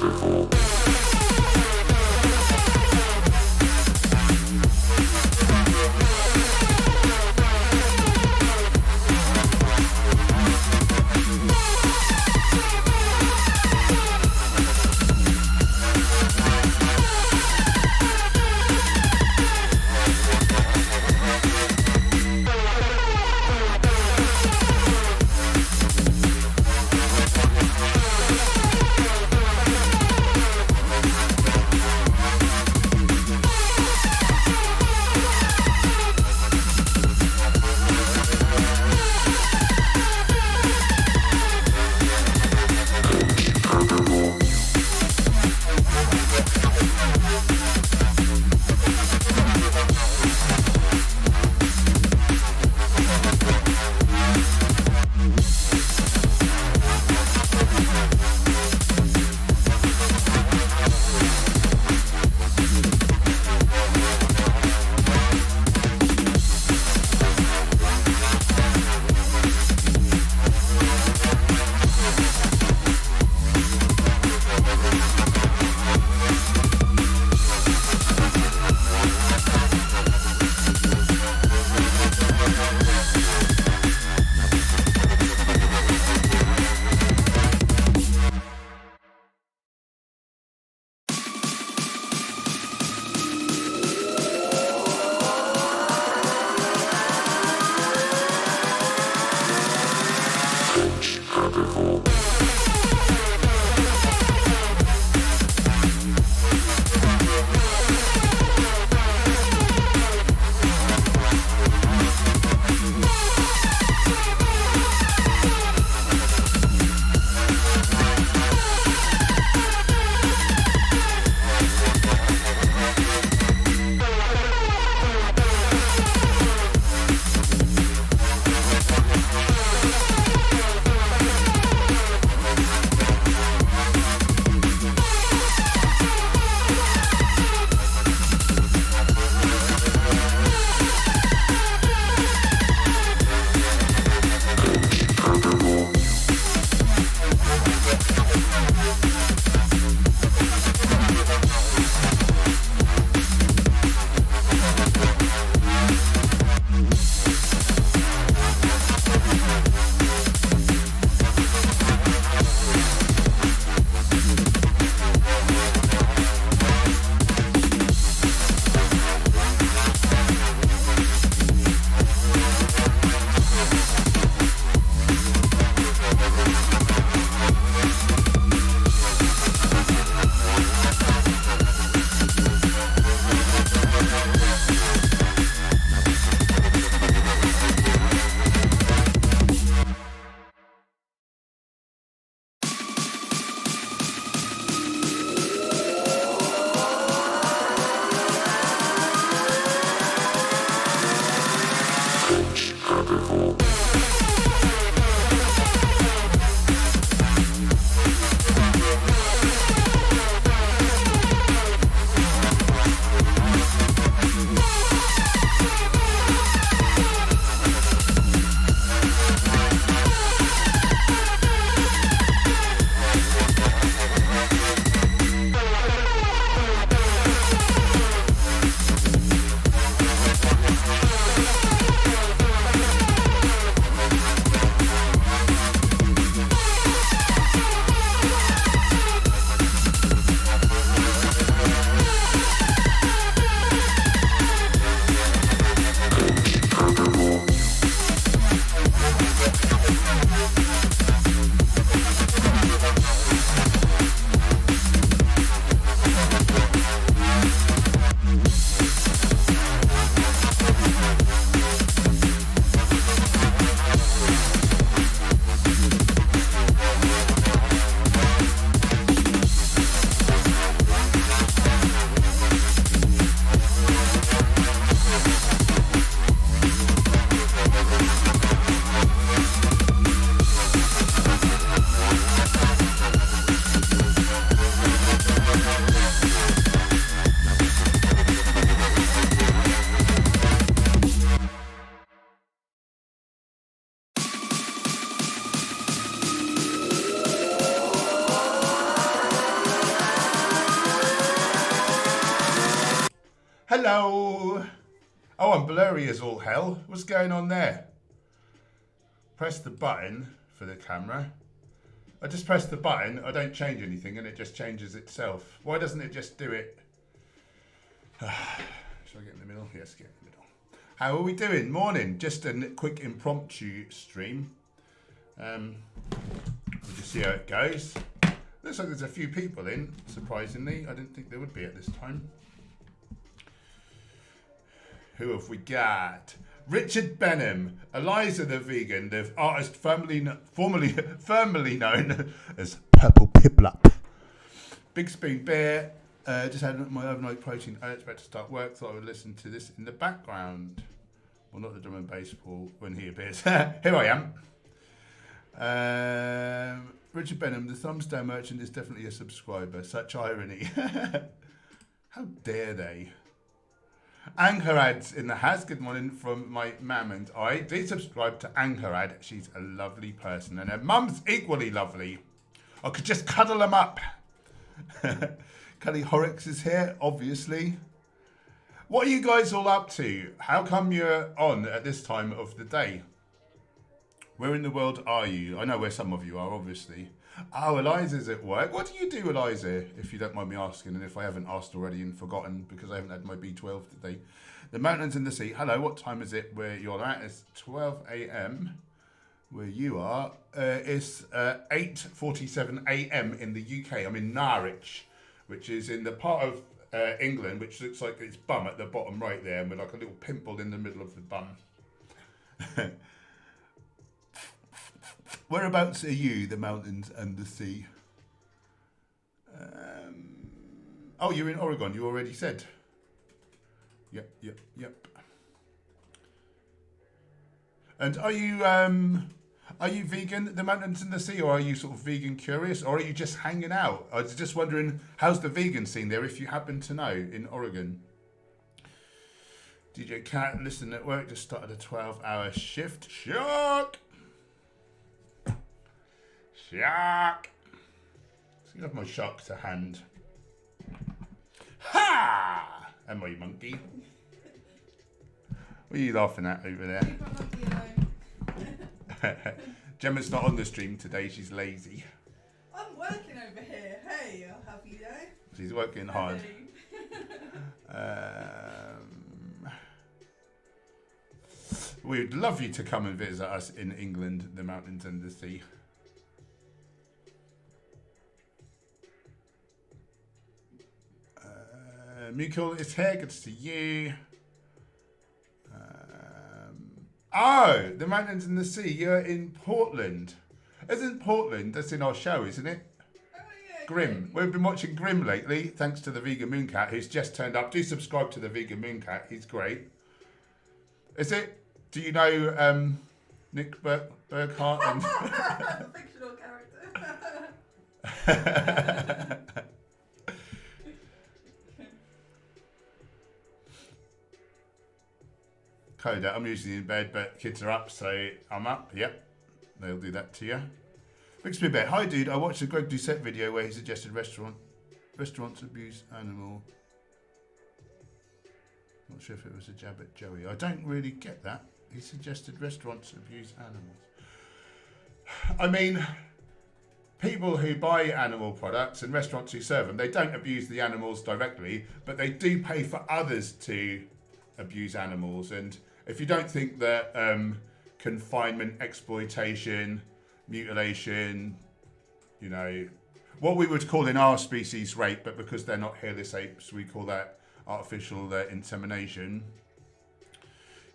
Herbivore. Hello. Oh, I'm blurry as all hell. What's going on there? Press the button for the camera. I just press the button, I don't change anything, and it just changes itself. Why doesn't it just do it? Shall I get in the middle? Yes, get in the middle. How are we doing? Morning. Just a quick impromptu stream. We'll just see how it goes. Looks like there's a few people in, surprisingly. I didn't think there would be at this time. Who have we got? Richard Benham, Eliza the vegan, the artist formerly known as Purple Piplup. Big Spoon Bear, just had my overnight protein. I expect to start work, thought I would listen to this in the background. Well, not the drum and bass, Paul, when he appears. Here I am. Richard Benham, the Thumbsdown merchant is definitely a subscriber. Such irony. How dare they? Angharad's in the house. Good morning from my mum and I. Do subscribe to Angharad. She's a lovely person and her mum's equally lovely. I could just cuddle them up. Kelly Horrocks is here, obviously. What are you guys all up to? How come you're on at this time of the day? Where in the world are you? I know where some of you are, obviously. Oh, Eliza's at work. What do you do, Eliza, if you don't mind me asking, and if I haven't asked already and forgotten because I haven't had my B12 today? The mountains and the sea. Hello, what time is it where you're at? It's 12 a.m. where you are. It's 8:47 a.m. in the UK. I'm in Norwich, which is in the part of England which looks like it's bum at the bottom right there, and with like a little pimple in the middle of the bum. Whereabouts are you, the mountains and the sea? Oh, you're in Oregon, you already said. Yep. And are you vegan, the mountains and the sea, or are you sort of vegan curious, or are you just hanging out? I was just wondering, how's the vegan scene there, if you happen to know, in Oregon? DJ Cat, listening at work, just started a 12-hour shift. Shock! Shark! So you have my shark to hand. Ha! And my monkey. What are you laughing at over there? Gemma's not on the stream today, she's lazy. I'm working over here. Hey, I'll have you know. She's working hard. We'd love you to come and visit us in England, the mountains and the sea. Mukul is here, good to see you. Oh, the mountains and the sea, you're in Portland. Isn't Portland, that's in our show, isn't it? Oh, yeah. Grimm. We've been watching Grimm lately, thanks to the Vegan Mooncat, who's just turned up. Do subscribe to the Vegan Mooncat, he's great. Is it? Do you know Nick Burkhart? And Fictional character. Coda, I'm usually in bed, but kids are up, so I'm up. Yep, they'll do that to you. Brings me a bit. Hi, dude. I watched the Greg Doucette video where he suggested restaurants abuse animal. Not sure if it was a jab at Joey. I don't really get that. He suggested restaurants abuse animals. I mean, people who buy animal products and restaurants who serve them, they don't abuse the animals directly, but they do pay for others to abuse animals. And if you don't think that confinement, exploitation, mutilation, you know, what we would call in our species rape, but because they're not hairless apes, we call that artificial insemination.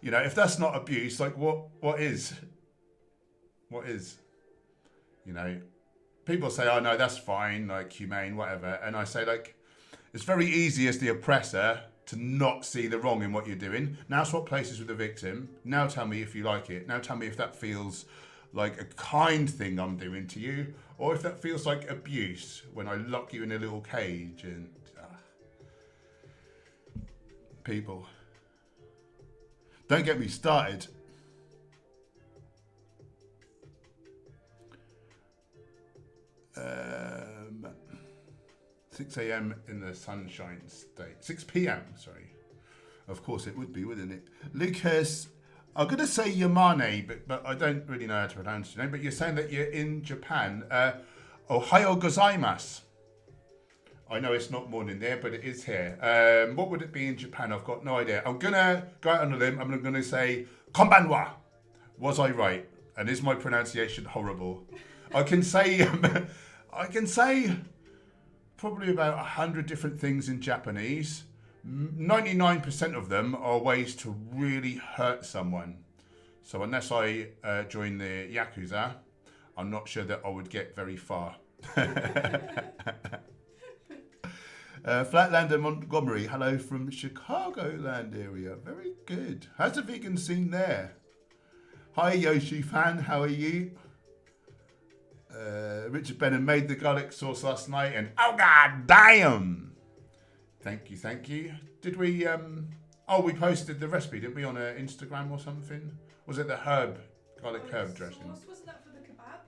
You know, if that's not abuse, like what is? What is? You know, people say, oh no, that's fine, like humane, whatever. And I say, like, it's very easy as the oppressor to not see the wrong in what you're doing. Now swap places with the victim. Now tell me if you like it. Now tell me if that feels like a kind thing I'm doing to you, or if that feels like abuse when I lock you in a little cage and... People. Don't get me started. 6 a.m. in the Sunshine State. 6 p.m. sorry. Of course it would be, wouldn't it? Lucas, I'm going to say Yamane, but I don't really know how to pronounce your name. But you're saying that you're in Japan. Ohayo gozaimasu. I know it's not morning there, but it is here. What would it be in Japan? I've got no idea. I'm going to go out on a limb. I'm going to say konbanwa. Was I right? And is my pronunciation horrible? I can say probably about 100 different things in Japanese. 99% of them are ways to really hurt someone. So unless I join the Yakuza, I'm not sure that I would get very far. Flatlander Montgomery, hello from Chicagoland area. Very good. How's the vegan scene there? Hi Yoshi fan, how are you? Richard Benham made the garlic sauce last night and oh god damn! Thank you. Did we we posted the recipe, didn't we, on Instagram or something? Was it the garlic herb dressing? Wasn't that for the kebab?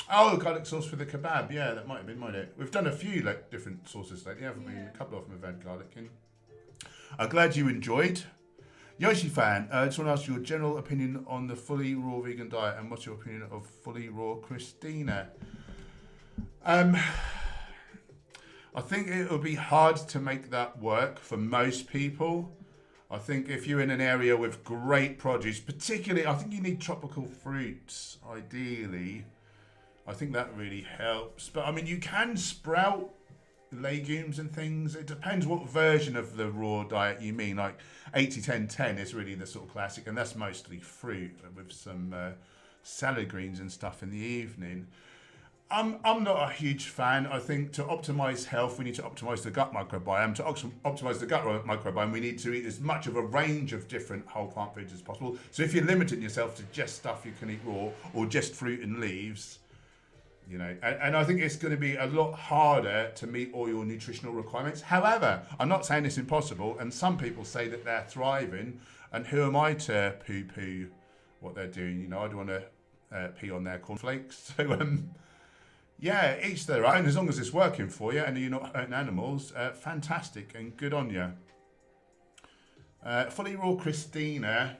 Oh, garlic sauce for the kebab. Yeah, that might have been, mightn't it? We've done a few different sauces lately, haven't we? A couple of them have had garlic in. I'm glad you enjoyed. Yoshi fan, I just want to ask your general opinion on the fully raw vegan diet and what's your opinion of fully raw Christina? I think it will be hard to make that work for most people. I think if you're in an area with great produce, particularly, I think you need tropical fruits, ideally. I think that really helps. But I mean, you can sprout legumes and things. It depends what version of the raw diet you mean. Like 80-10-10 is really the sort of classic, and that's mostly fruit with some salad greens and stuff in the evening. I'm not a huge fan. I think to optimize health, we need to optimize the gut microbiome. To optimize the gut microbiome, we need to eat as much of a range of different whole plant foods as possible. So if you're limiting yourself to just stuff you can eat raw or just fruit and leaves, you know, and I think it's going to be a lot harder to meet all your nutritional requirements. However, I'm not saying it's impossible, and some people say that they're thriving, and who am I to poo-poo what they're doing? You know, I don't want to pee on their cornflakes. So, yeah, each their own. As long as it's working for you and you're not hurting animals, fantastic and good on you. Fully raw Christina,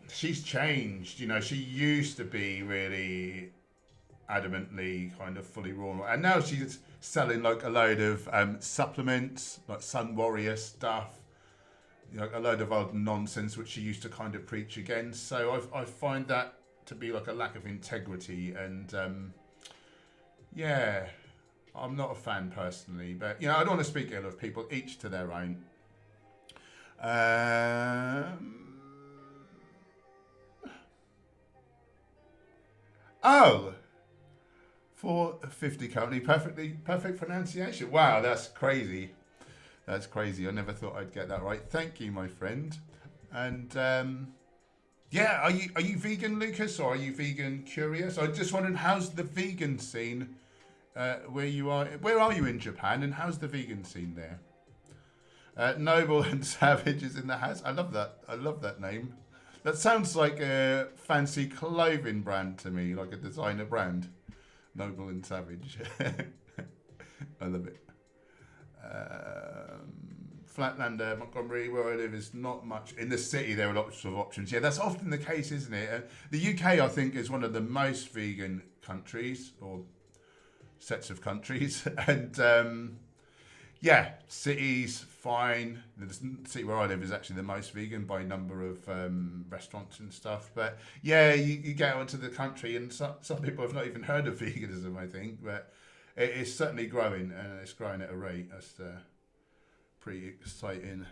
she's changed. You know, she used to be really adamantly kind of fully raw, and now she's selling like a load of supplements, like Sun Warrior stuff, you know, a load of old nonsense which she used to kind of preach against. So I find that to be like a lack of integrity, and yeah, I'm not a fan personally, but you know, I don't want to speak ill of people, each to their own. Oh, 450 currently, perfect pronunciation. Wow, that's crazy. That's crazy. I never thought I'd get that right. Thank you, my friend. And yeah, are you vegan, Lucas, or are you vegan curious? I just wondering, how's the vegan scene where you are? Where are you in Japan, and how's the vegan scene there? Noble and Savage is in the house. I love that name. That sounds like a fancy clothing brand to me, like a designer brand. Noble and Savage. I love it. Flatlander, Montgomery, where I live, is not much. In the city, there are lots of options. Yeah, that's often the case, isn't it? The UK, I think, is one of the most vegan countries, or sets of countries. And yeah, cities, fine. The city where I live is actually the most vegan by number of restaurants and stuff. But yeah, you get out into the country, and some people have not even heard of veganism, I think. But it is certainly growing, and it's growing at a rate. That's pretty exciting.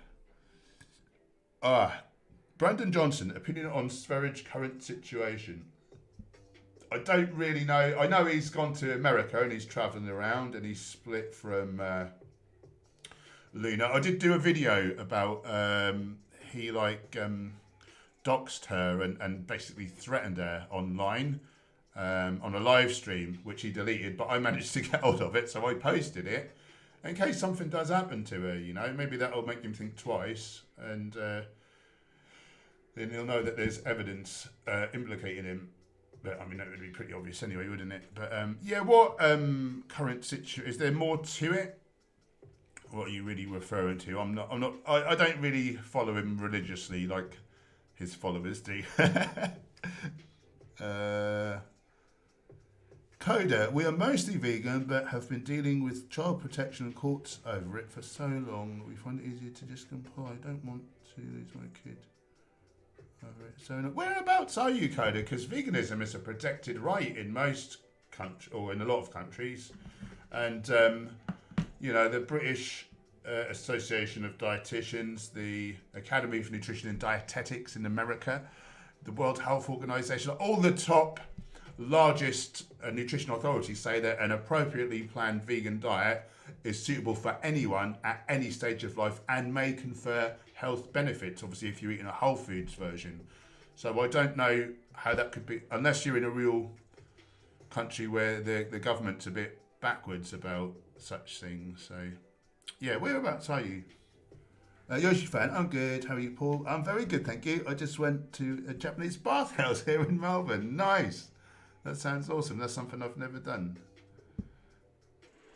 Brandon Johnson, opinion on Sverige current situation. I don't really know. I know he's gone to America and he's travelling around, and he's split from Luna. I did do a video about he doxed her and basically threatened her online on a live stream, which he deleted, but I managed to get hold of it, so I posted it in case something does happen to her. You know, maybe that'll make him think twice, and then he'll know that there's evidence implicating him. But I mean, that would be pretty obvious anyway, wouldn't it? But yeah, what current situation, is there more to it? what are you really referring to? I don't really follow him religiously like his followers do. Coda, we are mostly vegan but have been dealing with child protection and courts over it for so long. We find it easier to just comply. I don't want to lose my kid over it. So whereabouts are you, Coda? Because veganism is a protected right in most countries, or in a lot of countries. And, the British Association of Dietitians, the Academy for Nutrition and Dietetics in America, the World Health Organization, all the top largest nutrition authorities say that an appropriately planned vegan diet is suitable for anyone at any stage of life and may confer health benefits, obviously, if you're eating a whole foods version. So I don't know how that could be, unless you're in a real country where the government's a bit backwards about such things. So, yeah, whereabouts are you? Yoshi fan, I'm good. How are you, Paul? I'm very good, thank you. I just went to a Japanese bathhouse here in Melbourne. Nice. That sounds awesome. That's something I've never done.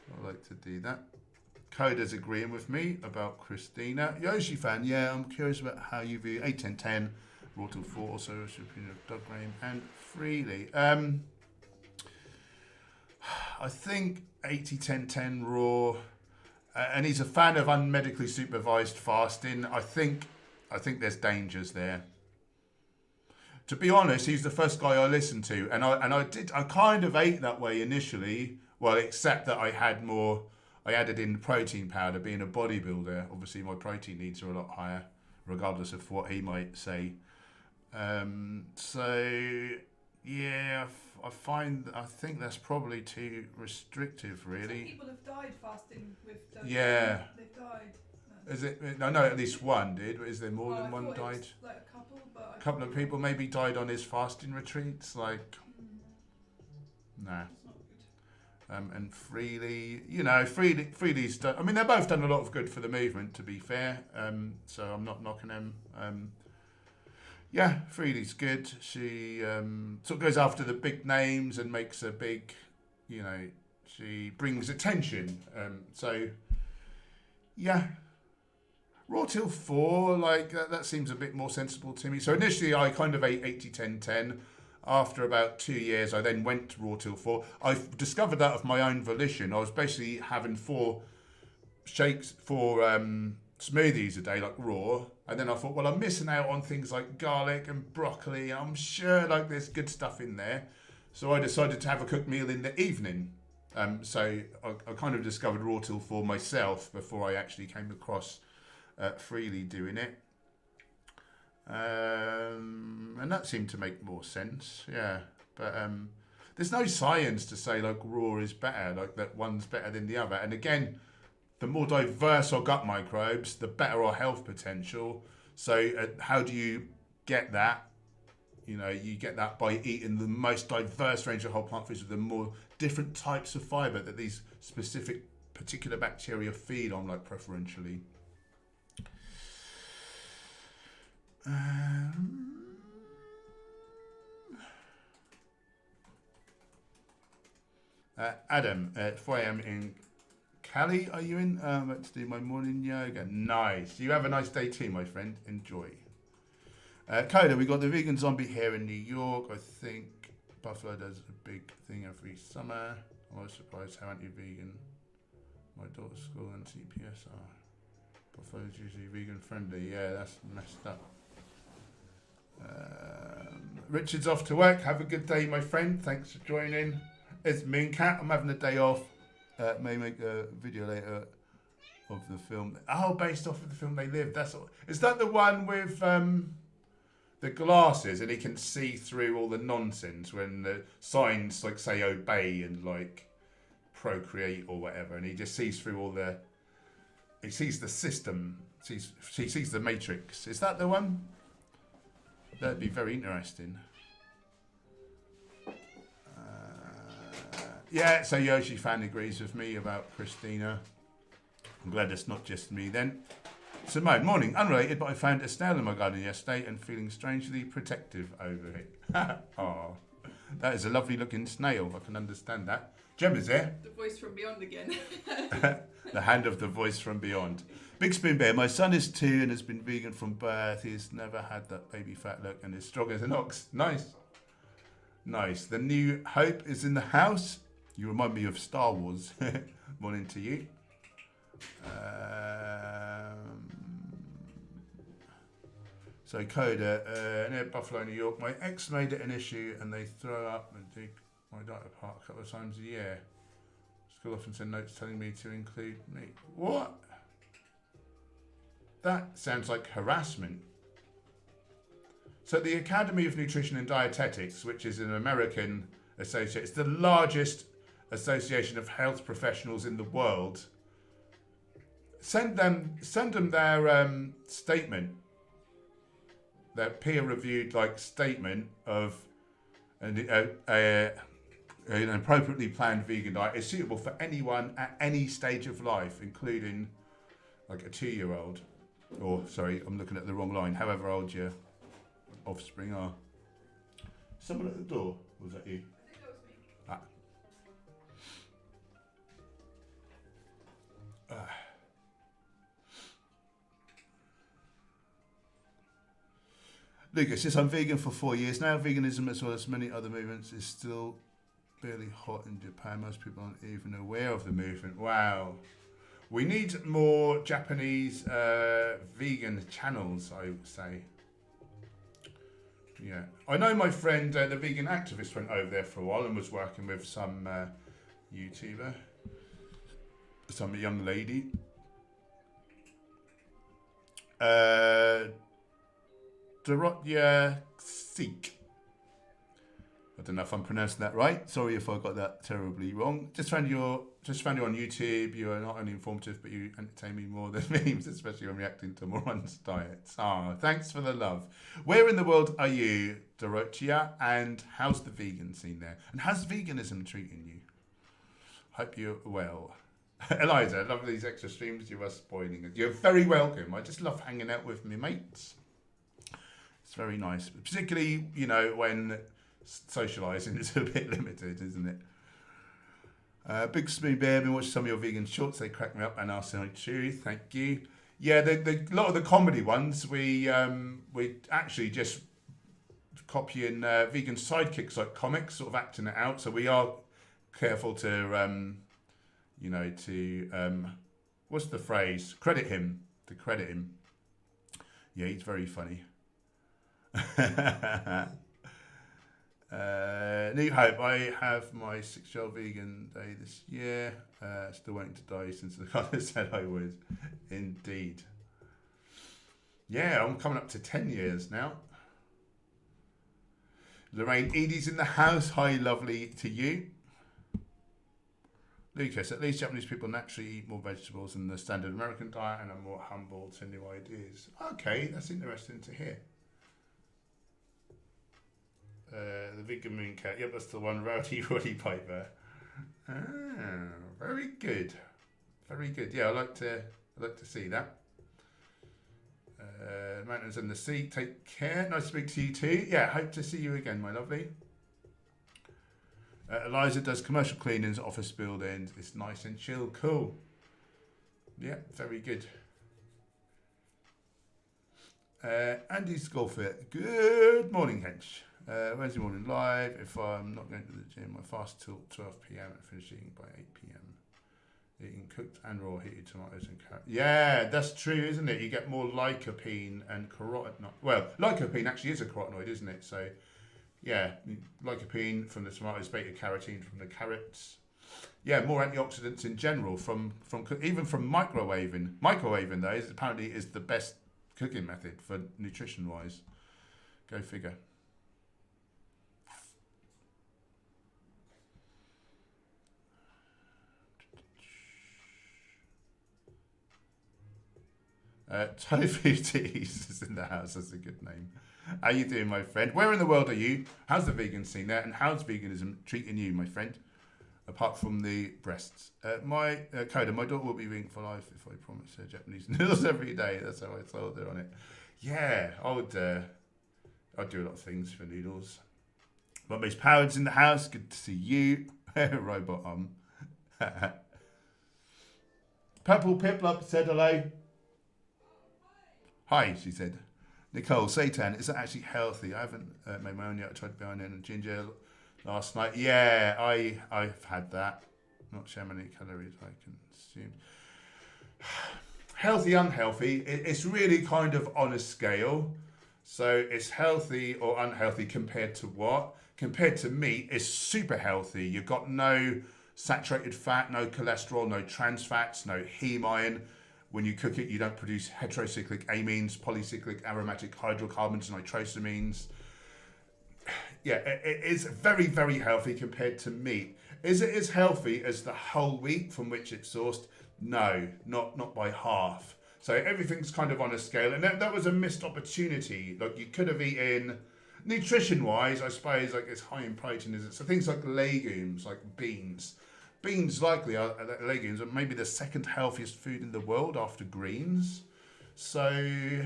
I like to do that. Coda's agreeing with me about Christina. Yoshi fan, yeah, I'm curious about how you view 8-10-10, Raw till 4, also opinion of Doug Graham and Freely. I think 80-10-10 Raw, and he's a fan of unmedically supervised fasting. I think there's dangers there. To be honest, he's the first guy I listened to, and I kind of ate that way initially. Well, except that I added in protein powder. Being a bodybuilder, obviously my protein needs are a lot higher, regardless of what he might say. So yeah, I think that's probably too restrictive, really. Some people have died fasting with. Yeah. They've died. Is it? I know at least one did. But is there more than one died? It was like a couple, but A couple of people maybe died on his fasting retreats. Like, nah. It's not good. And Freely, Freely's done. I mean, they've both done a lot of good for the movement, to be fair. So I'm not knocking them. Yeah, Freely's good. She sort of goes after the big names and makes a big, she brings attention. So, yeah. Raw till 4, like that seems a bit more sensible to me. So initially I kind of ate 80-10-10. After about 2 years, I then went to Raw till 4. I discovered that of my own volition. I was basically having 4 smoothies a day, like raw. And then I thought, well, I'm missing out on things like garlic and broccoli. I'm sure like there's good stuff in there. So I decided to have a cooked meal in the evening. So I kind of discovered Raw till 4 myself before I actually came across Freely doing it. And that seemed to make more sense, yeah. But there's no science to say like raw is better, like that one's better than the other. And again, the more diverse our gut microbes, the better our health potential. So how do you get that? You get that by eating the most diverse range of whole plant foods with the more different types of fibre that these particular bacteria feed on, like preferentially. Adam, at 4 a.m. in Cali, are you in? Let's do my morning yoga. Nice. You have a nice day too, my friend. Enjoy. Coda, we got the vegan zombie here in New York. I think Buffalo does a big thing every summer. I was surprised how anti-vegan my daughter's school and CPS are. Buffalo's usually vegan friendly. Yeah, that's messed up. Richard's off to work. Have a good day, my friend. Thanks for joining. It's Mooncat. I'm having a day off. May make a video later of the film. Oh, based off of the film They Live. That's all. Is that the one with the glasses and he can see through all the nonsense when the signs like say obey and like procreate or whatever, and he just sees through all the. He sees the system. He sees the matrix. Is that the one? That'd be very interesting. Yeah, so Yoshi fan agrees with me about Christina. I'm glad it's not just me then. Simone, morning. Unrelated, but I found a snail in my garden yesterday and feeling strangely protective over it. Oh, that is a lovely looking snail. I can understand that. Gemma's here. The voice from beyond again. The hand of the voice from beyond. Big Spoon Bear, my son is 2 and has been vegan from birth. He's never had that baby fat look and is strong as an ox. Nice. Nice. The new Hope is in the house. You remind me of Star Wars. Morning to you. So Coda, near Buffalo, New York. My ex made it an issue and they throw up and dig my diet apart a couple of times a year. School often send notes telling me to include meat. What? That sounds like harassment. So the Academy of Nutrition and Dietetics, which is an American association, it's the largest association of health professionals in the world. Send them their statement, their peer-reviewed statement of an appropriately planned vegan diet is suitable for anyone at any stage of life, including a 2-year-old. Or, sorry, I'm looking at the wrong line. However old your offspring are. Someone at the door? Was that you? I think that was me. Lucas says, I'm vegan for 4 years now. Veganism, as well as many other movements, is still barely hot in Japan. Most people aren't even aware of the movement. Wow. We need more Japanese vegan channels, I would say. Yeah. I know my friend, the vegan activist, went over there for a while and was working with some YouTuber, some young lady. Dorotya Seek. I don't know if I'm pronouncing that right. Sorry if I got that terribly wrong. Just found you on YouTube. You are not only informative, but you entertain me more than memes, especially when reacting to morons' diets. Thanks for the love. Where in the world are you, Dorotya? And how's the vegan scene there? And how's veganism treating you? Hope you're well. Eliza, I love these extra streams. You are spoiling it. You're very welcome. I just love hanging out with my mates. It's very nice, particularly when socialising is a bit limited, isn't it? Big Spoon Bear, I've been watching some of your vegan shorts. They crack me up and are so true. Thank you. Yeah, the lot of the comedy ones we actually just copying vegan sidekicks like comics, sort of acting it out. So we are careful to what's the phrase? Credit him. Yeah, he's very funny. New Hope, I have my 6-year-old vegan day this year. Still waiting to die since the doctor said I would. Indeed. Yeah, I'm coming up to 10 years now. Lorraine Edie's in the house. Hi, lovely to you. Lucas, at least Japanese people naturally eat more vegetables than the standard American diet and are more humble to new ideas. Okay, that's interesting to hear. The vegan moon cat. Yep, that's the one. Rowdy Roddy Piper. Very good. Very good. Yeah, I like to see that. Mountains and the sea. Take care. Nice to speak to you too. Yeah, hope to see you again, my lovely. Eliza does commercial cleanings, office buildings. It's nice and chill. Cool. Yeah, very good. Andy's Golfit. Good morning, Hench. Wednesday morning live. If I'm not going to the gym, I fast till 12 p.m. and finish eating by 8 p.m. Eating cooked and raw heated tomatoes and carrots. Yeah, that's true, isn't it? You get more lycopene and carotenoid. Well, lycopene actually is a carotenoid, isn't it? So, yeah, lycopene from the tomatoes, beta carotene from the carrots. Yeah, more antioxidants in general from even from microwaving. Microwaving, though, apparently is the best cooking method for nutrition-wise. Go figure. Tofu Teas is in the house. That's a good name. How you doing, my friend? Where in the world are you? How's the vegan scene there? And how's veganism treating you, my friend? Apart from the breasts. Coda, my daughter will be vegan for life if I promise her Japanese noodles every day. That's how I told her on it. Yeah, I'd do a lot of things for noodles. But Miss Powered's in the house. Good to see you. Robot Purple Piplup said hello. Hi, she said. Nicole, seitan, is that actually healthy? I haven't made my own yet. I tried behind in ginger last night. Yeah, I've had that. Not sure how many calories I consumed. Healthy, unhealthy. It's really kind of on a scale. So it's healthy or unhealthy compared to what? Compared to meat, it's super healthy. You've got no saturated fat, no cholesterol, no trans fats, no heme iron. When you cook it, you don't produce heterocyclic amines, polycyclic aromatic hydrocarbons, nitrosamines. Yeah, it is very, very healthy compared to meat. Is it as healthy as the whole wheat from which it's sourced? No, not by half. So everything's kind of on a scale, and that was a missed opportunity. Like, you could have eaten, nutrition-wise, I suppose, like, it's high in protein, is it? So things like legumes, like beans. Beans likely are legumes are maybe the second healthiest food in the world after greens. So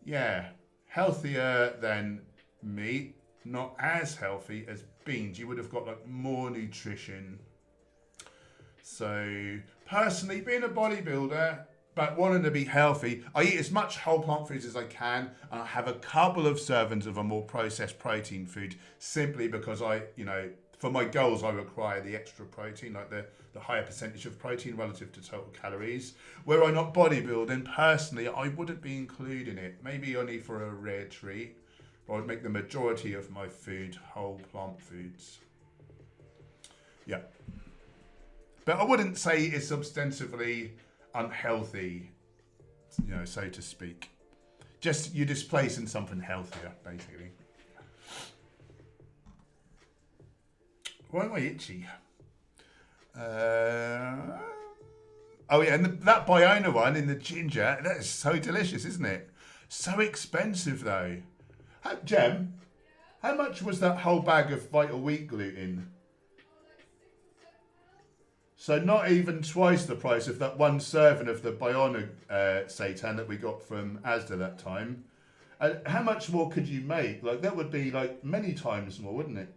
yeah, healthier than meat, not as healthy as beans. You would have got like more nutrition. So personally, being a bodybuilder but wanting to be healthy, I eat as much whole plant foods as I can, and I have a couple of servings of a more processed protein food, simply because for my goals, I require the extra protein, like the higher percentage of protein relative to total calories. Were I not bodybuilding, personally, I wouldn't be including it. Maybe only for a rare treat. But I would make the majority of my food whole plant foods. Yeah. But I wouldn't say it's substantively unhealthy, so to speak. Just you're displacing something healthier, basically. Why am I itchy? Oh yeah, and that Biona one in the ginger, that is so delicious, isn't it? So expensive though. Gem, how much was that whole bag of Vital Wheat gluten? So not even twice the price of that one serving of the Biona seitan that we got from Asda that time. And how much more could you make? Like, that would be like many times more, wouldn't it?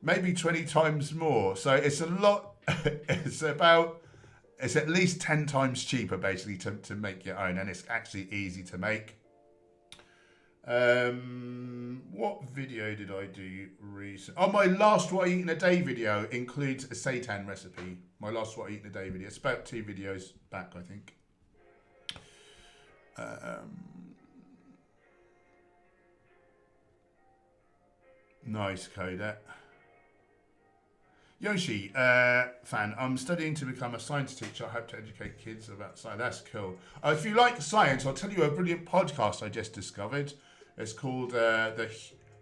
Maybe 20 times more. So it's a lot. It's at least 10 times cheaper, basically, to make your own. And it's actually easy to make. What video did I do recently? Oh, my last what I eat in a day video includes a seitan recipe. My last what I eat in a day video. It's about 2 videos back, I think. Nice, Kodak. Yoshi, fan, I'm studying to become a science teacher. I hope to educate kids about science. That's cool. If you like science, I'll tell you a brilliant podcast I just discovered. It's called the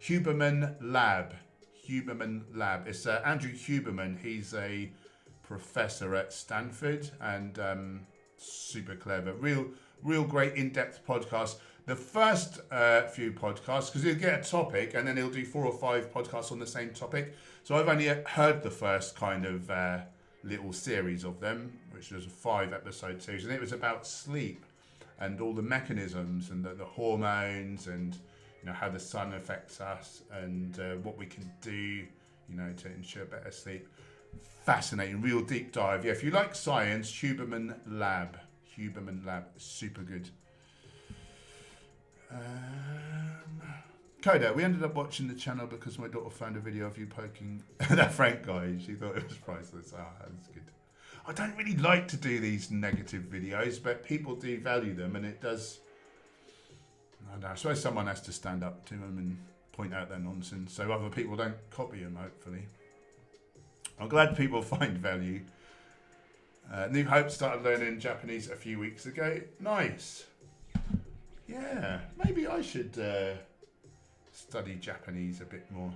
Huberman Lab. Huberman Lab. It's Andrew Huberman. He's a professor at Stanford and super clever. Real great in-depth podcast. The first few podcasts, because he'll get a topic and then he'll do 4 or 5 podcasts on the same topic. So I've only heard the first kind of little series of them, which was a 5-episode series, and it was about sleep and all the mechanisms and the hormones and how the sun affects us and what we can do to ensure better sleep. Fascinating, real deep dive. Yeah, if you like science, Huberman Lab, super good. Coda, we ended up watching the channel because my daughter found a video of you poking that Frank guy. She thought it was priceless. That's good. I don't really like to do these negative videos, but people do value them, and it does. I don't know, I suppose someone has to stand up to them and point out their nonsense so other people don't copy them, hopefully. I'm glad people find value. New Hope started learning Japanese a few weeks ago. Nice. Yeah, maybe I should study Japanese a bit more.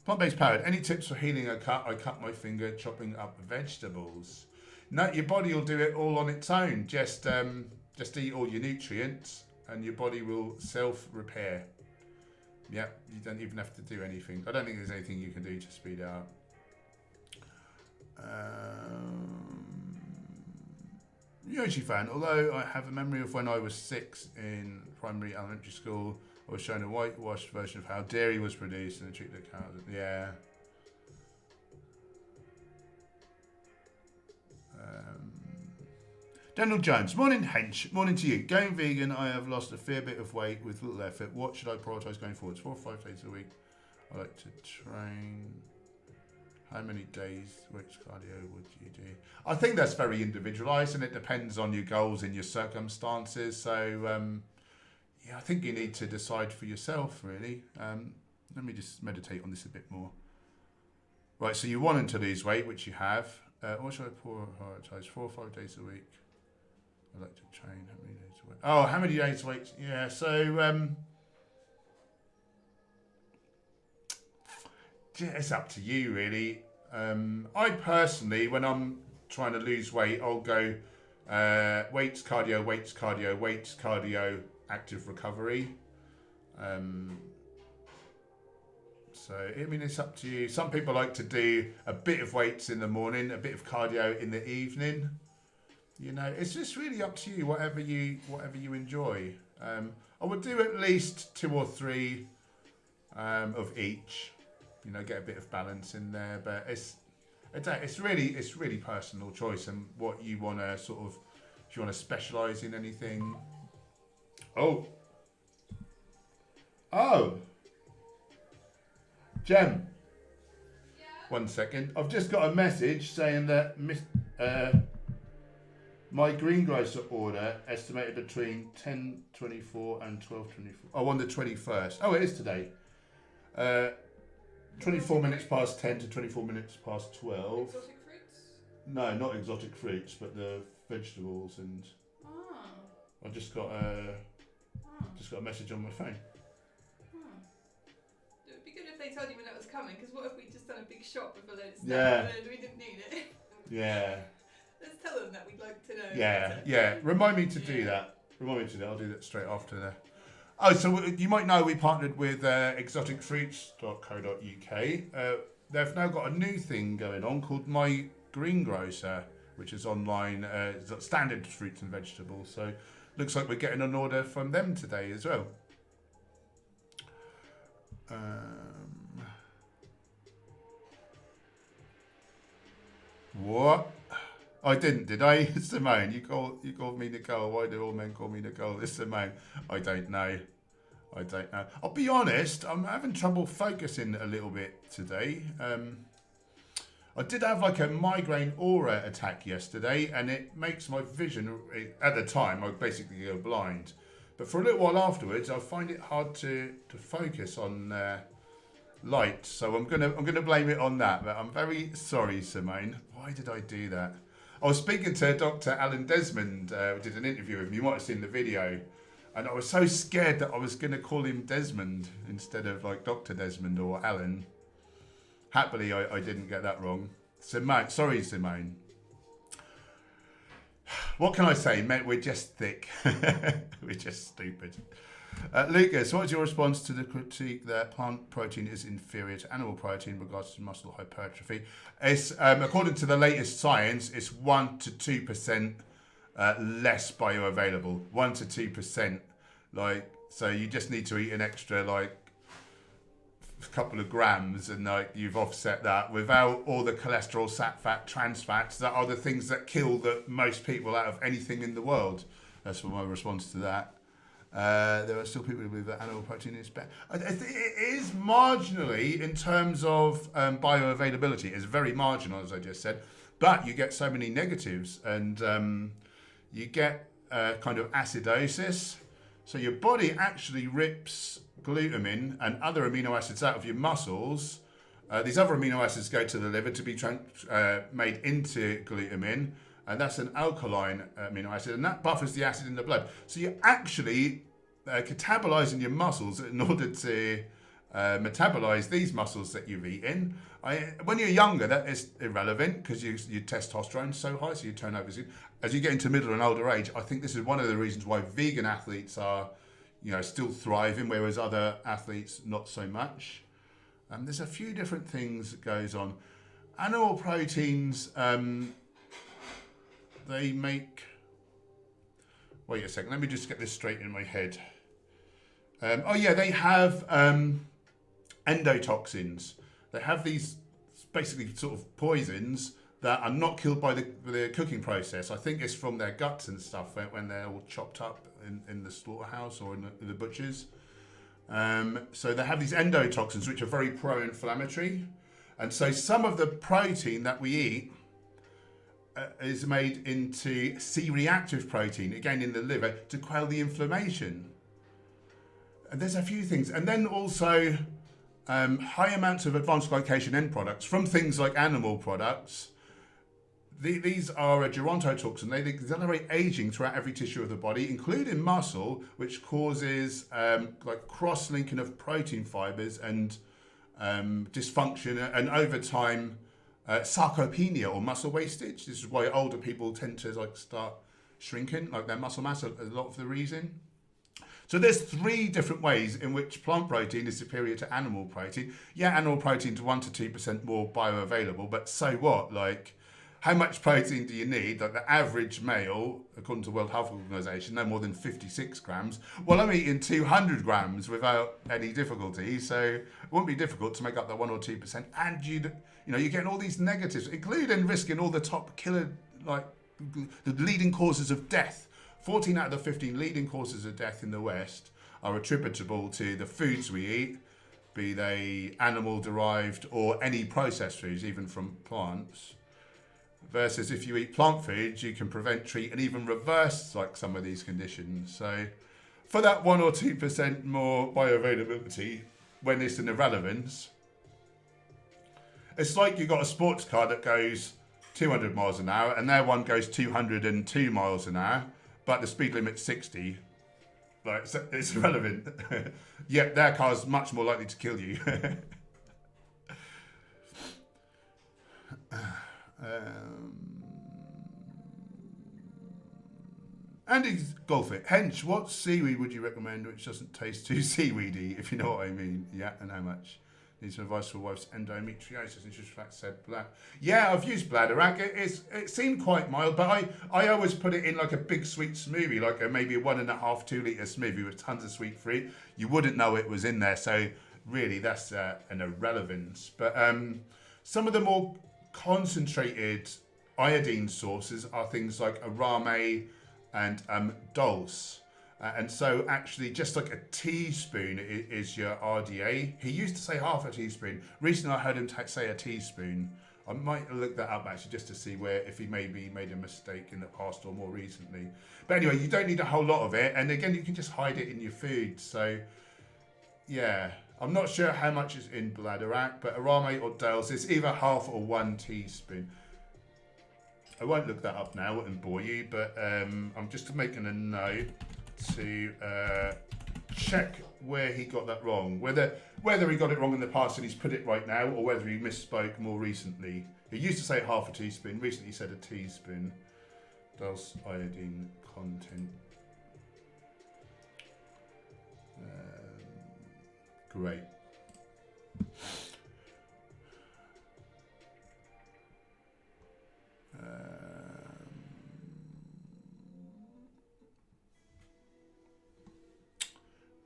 Plant-based powered. Any tips for healing a cut? I cut my finger chopping up vegetables. No, your body will do it all on its own. Just eat all your nutrients and your body will self-repair. Yeah, you don't even have to do anything. I don't think there's anything you can do to speed it up. Yoshi fan, although I have a memory of when I was 6 in primary elementary school, I was shown a whitewashed version of how dairy was produced and the treat that cows. Yeah. Daniel Jones, morning Hench, morning to you. Going vegan, I have lost a fair bit of weight with little effort. What should I prioritise going forward? 4 or 5 days a week. I like to train. How many days, which cardio would you do? I think that's very individualised and it depends on your goals and your circumstances. So, yeah, I think you need to decide for yourself, really. Let me just meditate on this a bit more. Right, so you're wanting to lose weight, which you have. What should I prioritise? 4 or 5 days a week. I like to train. How many days a week? Oh, how many days a week? Yeah, so it's up to you, really. I personally, when I'm trying to lose weight, I'll go weights, cardio, weights, cardio, weights, cardio, active recovery. So, I mean, it's up to you. Some people like to do a bit of weights in the morning, a bit of cardio in the evening. You know, it's just really up to you, whatever you enjoy. I would do at least 2 or 3 of each. You know, get a bit of balance in there, but it's really personal choice and what you want to sort of, if you want to specialise in anything. Oh, Gem. Yeah. 1 second. I've just got a message saying that my greengrocer order estimated between 10:24 and 12:24. Oh, on the 21st. Oh, it is today. 24 minutes past 10 to 24 minutes past 12. Exotic fruits? No, not exotic fruits, but the vegetables and. I just got a message on my phone. It would be good if they told you when it was coming, because what if we just done a big shop with a load of stuff and we didn't need it? Yeah. Let's tell them that we'd like to know. Yeah. Remind me to do that. I'll do that straight after that. Oh, so you might know we partnered with exoticfruits.co.uk. They've now got a new thing going on called My Greengrocer, which is online, standard fruits and vegetables. So looks like we're getting an order from them today as well. What? I didn't, did I? Simone, you called me Nicole. Why do all men call me Nicole? It's Simone. I don't know. I'll be honest, I'm having trouble focusing a little bit today. I did have like a migraine aura attack yesterday, and it makes my vision, at the time, I basically go blind. But for a little while afterwards, I find it hard to focus on light. So I'm gonna blame it on that. But I'm very sorry, Simone. Why did I do that? I was speaking to Dr. Alan Desmond, who did an interview with me. You might have seen the video. And I was so scared that I was going to call him Desmond instead of like Dr. Desmond or Alan. Happily, I didn't get that wrong. Sorry, Simone. What can I say? Mate, we're just thick. We're just stupid. Lucas, what's your response to the critique that plant protein is inferior to animal protein in regards to muscle hypertrophy? It's according to the latest science, it's 1 to 2% less bioavailable. 1 to 2%. Like, so you just need to eat an extra like a couple of grams, and like you've offset that without all the cholesterol, sat fat, trans fats that are the things that kill most people out of anything in the world. That's my response to that. There are still people who believe that animal protein is better. It is marginally in terms of bioavailability. It's very marginal, as I just said, but you get so many negatives, and you get kind of acidosis. So your body actually rips glutamine and other amino acids out of your muscles. These other amino acids go to the liver to be made into glutamine, and that's an alkaline amino acid, and that buffers the acid in the blood. So you're actually catabolizing your muscles in order to metabolize these muscles that you've eaten. When you're younger, that is irrelevant because your testosterone's so high, so you turn over. As you get into middle and older age, I think this is one of the reasons why vegan athletes are, still thriving, whereas other athletes not so much. There's a few different things that goes on. Animal proteins, they make. Wait a second. Let me just get this straight in my head. They have endotoxins. They have these basically sort of poisons that are not killed by the cooking process. I think it's from their guts and stuff when they're all chopped up in the slaughterhouse or in the butchers. So they have these endotoxins which are very pro-inflammatory. And so some of the protein that we eat is made into C-reactive protein, again in the liver, to quell the inflammation. And there's a few things. And then also high amounts of advanced glycation end products from things like animal products. These are a gerontotoxin. They accelerate aging throughout every tissue of the body, including muscle, which causes like cross-linking of protein fibers and dysfunction, and over time sarcopenia or muscle wastage. This is why older people tend to like start shrinking, like their muscle mass, a lot of the reason. So there's 3 different ways in which plant protein is superior to animal protein. Yeah, animal protein's 1 to 2% more bioavailable, but so what? Like, how much protein do you need? Like the average male, according to the World Health Organization, no more than 56 grams. Well, I'm eating 200 grams without any difficulty, so it won't be difficult to make up that 1 or 2%. And you're getting all these negatives, including risking all the top killer, like the leading causes of death. 14 out of the 15 leading causes of death in the West are attributable to the foods we eat, be they animal-derived or any processed foods, even from plants. Versus if you eat plant foods, you can prevent, treat, and even reverse like some of these conditions. So for that 1 or 2% more bioavailability, when it's an irrelevance, it's like you've got a sports car that goes 200 miles an hour and their one goes 202 miles an hour, but the speed limit's 60. Like, it's irrelevant. Yet their car's much more likely to kill you. Andy's Golfit. Hench, what seaweed would you recommend which doesn't taste too seaweedy, if you know what I mean? Yeah, and how much? Need some advice for wife's endometriosis, and she's said yeah, I've used bladderwrack. It seemed quite mild, but I always put it in like a big sweet smoothie, like maybe a 1.5 2 litre smoothie with tons of sweet fruit. You wouldn't know it was in there, so really that's an irrelevance. But some of the more concentrated iodine sources are things like arame and dulse. And so actually just like a teaspoon is your RDA. He used to say half a teaspoon. Recently I heard him say a teaspoon. I might look that up actually just to see if he maybe made a mistake in the past or more recently. But anyway, you don't need a whole lot of it. And again, you can just hide it in your food. So yeah, I'm not sure how much is in bladderwrack, but arame or dulse is either half or 1 teaspoon. I won't look that up now, I wouldn't bore you, but I'm just making a note to check where he got that wrong, whether he got it wrong in the past and he's put it right now, or whether he misspoke more recently. He used to say half a teaspoon, recently he said a teaspoon. Dulse iodine content. Great.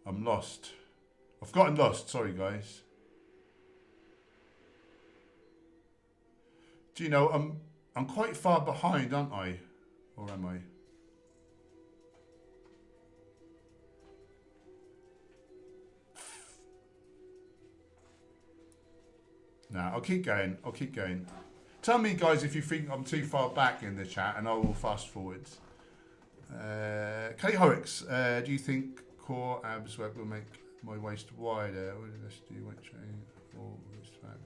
I'm lost. I've gotten lost. Sorry, guys. Do you know I'm quite far behind, aren't I? Or am I? Nah, I'll keep going. I'll keep going. Tell me, guys, if you think I'm too far back in the chat, and I will fast forward. Kelly Horrocks, do you think core abs work will make my waist wider? What did this do? Weight training or waist fat?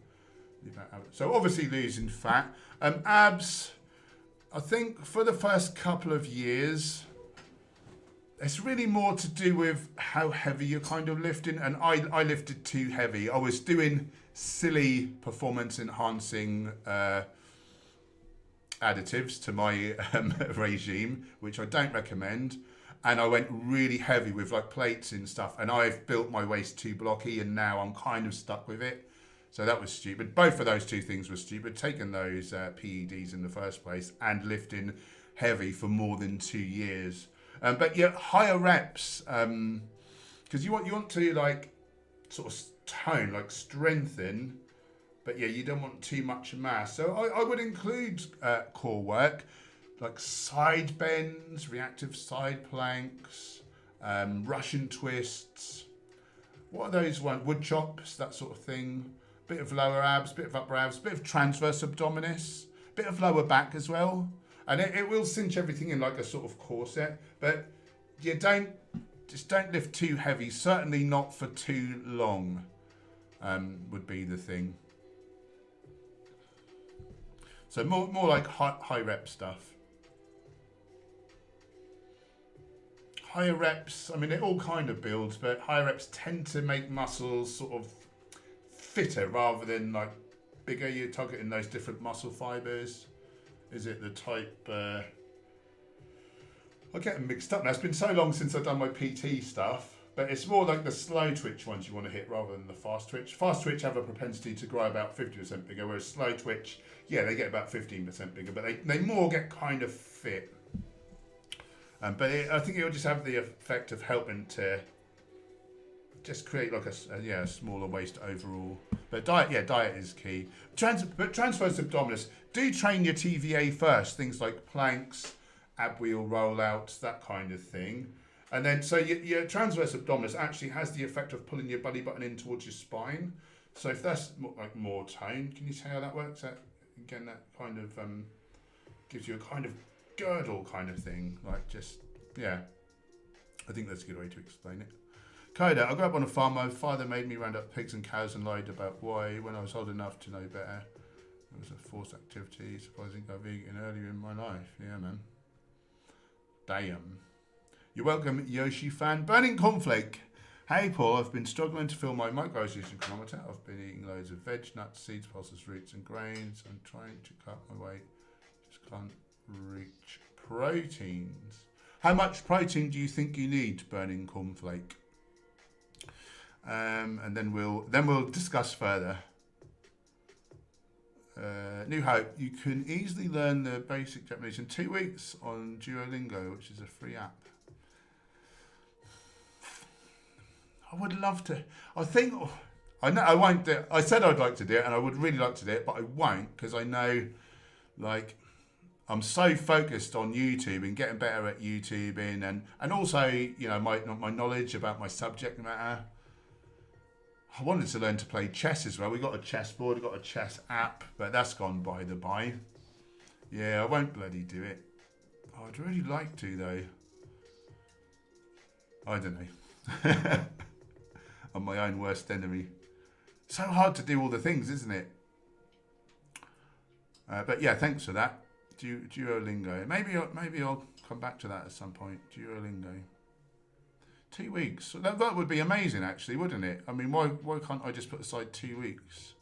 So obviously losing fat. Abs, I think for the first couple of years, it's really more to do with how heavy you're kind of lifting. And I lifted too heavy. I was doing silly performance enhancing additives to my regime, which I don't recommend. And I went really heavy with like plates and stuff. And I've built my waist too blocky and now I'm kind of stuck with it. So that was stupid. Both of those two things were stupid. Taking those PEDs in the first place and lifting heavy for more than 2 years. But yeah, higher reps because you want to like sort of tone, like strengthen, but yeah, you don't want too much mass. So I would include core work, like side bends, reactive side planks, Russian twists. What are those ones? Wood chops, that sort of thing. Bit of lower abs, bit of upper abs, bit of transverse abdominis, bit of lower back as well. And it will cinch everything in like a sort of corset. But you don't lift too heavy, certainly not for too long, would be the thing. So more like high rep stuff. Higher reps, I mean, it all kind of builds, but higher reps tend to make muscles sort of fitter rather than like bigger. You're targeting those different muscle fibers. Is it the type... I get them mixed up now. It's been so long since I've done my PT stuff, but it's more like the slow twitch ones you want to hit rather than the fast twitch. Fast twitch have a propensity to grow about 50% bigger, whereas slow twitch, yeah, they get about 15% bigger, but they more get kind of fit. But I think it will just have the effect of helping to just create like a smaller waist overall. But diet is key. But transverse abdominis, do train your TVA first. Things like planks, ab wheel rollouts, that kind of thing. And then so your transverse abdominis actually has the effect of pulling your belly button in towards your spine. So if that's more toned, can you see how that works? That kind of gives you a kind of girdle kind of thing, like just, yeah, I think that's a good way to explain it. Coda, I grew up on a farm. My father made me round up pigs and cows and lied about why when I was old enough to know better. It was a forced activity. Surprising I got vegan earlier in my life. Yeah, man. Damn. You're welcome, Yoshi fan. Burning Cornflake. Hey Paul, I've been struggling to fill my micronutrition chronometer. I've been eating loads of veg, nuts, seeds, pulses, roots and grains. I'm trying to cut my weight. Just can't reach proteins. How much protein do you think you need, Burning Cornflake? And then we'll discuss further. New Hope, you can easily learn the basic Japanese in 2 weeks on Duolingo, which is a free app. I would love to. I know I won't do it. I said I'd like to do it, and I would really like to do it, but I won't because I know, like, I'm so focused on YouTube and getting better at YouTubing, and also, you know, my knowledge about my subject matter. I wanted to learn to play chess as well. We got a chess board, we got a chess app, but that's gone by the by. Yeah, I won't bloody do it. I'd really like to though. I don't know. I'm my own worst enemy. So hard to do all the things, isn't it? But yeah, thanks for that. Duolingo. Maybe I'll come back to that at some point. Duolingo. 2 weeks. That would be amazing, actually, wouldn't it? I mean, why can't I just put aside 2 weeks?